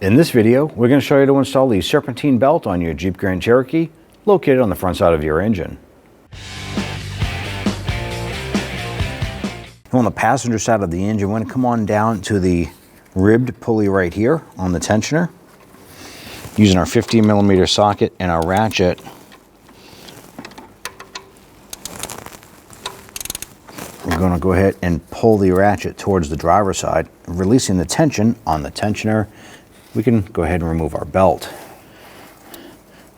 In this video, we're going to show you to install the Serpentine belt on your Jeep Grand Cherokee, located on the front side of your engine. On the passenger side of the engine, we're going to come on down to the ribbed pulley right here on the tensioner. Using our 15mm socket and our ratchet, we're going to go ahead and pull the ratchet towards the driver's side, releasing the tension on the tensioner. We can go ahead and remove our belt.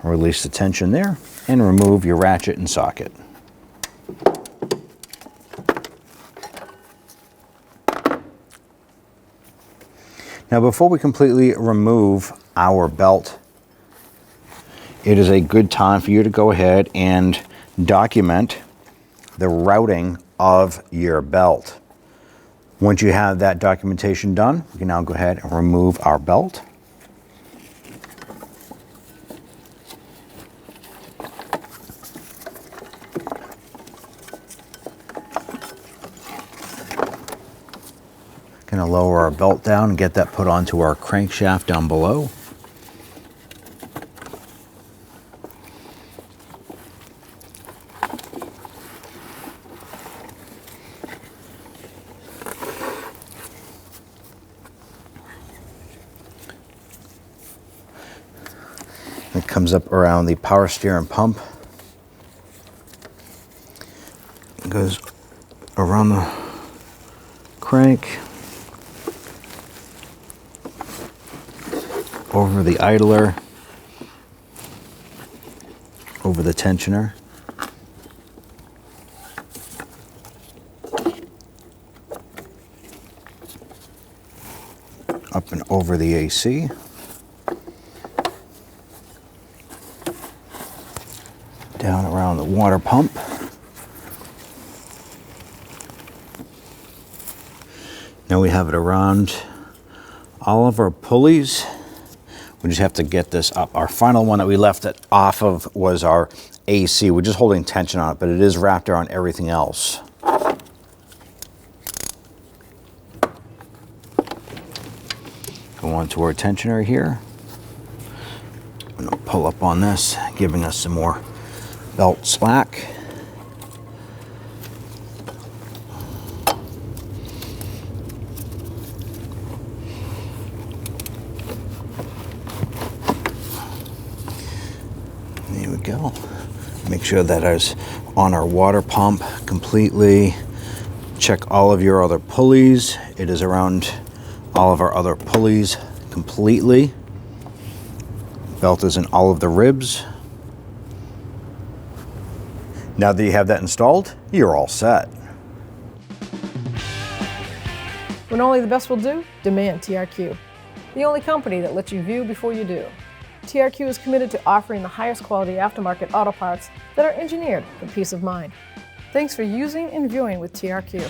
Release the tension there and remove your ratchet and socket. Now, before we completely remove our belt, it is a good time for you to go ahead and document the routing of your belt. Once you have that documentation done, we can now go ahead and remove our belt. Going to lower our belt down and get that put onto our crankshaft down below. It comes up around the power steering pump. It goes around the crank, over the idler, over the tensioner, up and over the AC, down around the water pump. Now we have it around all of our pulleys. We just have to get this up. Our final one that we left it off of was our AC. We're just holding tension on it, but it is wrapped around everything else. Go on to our tensioner here. I'm gonna pull up on this, giving us some more belt slack. There we go. Make sure that is on our water pump completely. Check all of your other pulleys. It is around all of our other pulleys completely. Belt is in all of the ribs. Now that you have that installed, you're all set. When only the best will do, demand TRQ. The only company that lets you view before you do. TRQ is committed to offering the highest quality aftermarket auto parts that are engineered for peace of mind. Thanks for using and viewing with TRQ.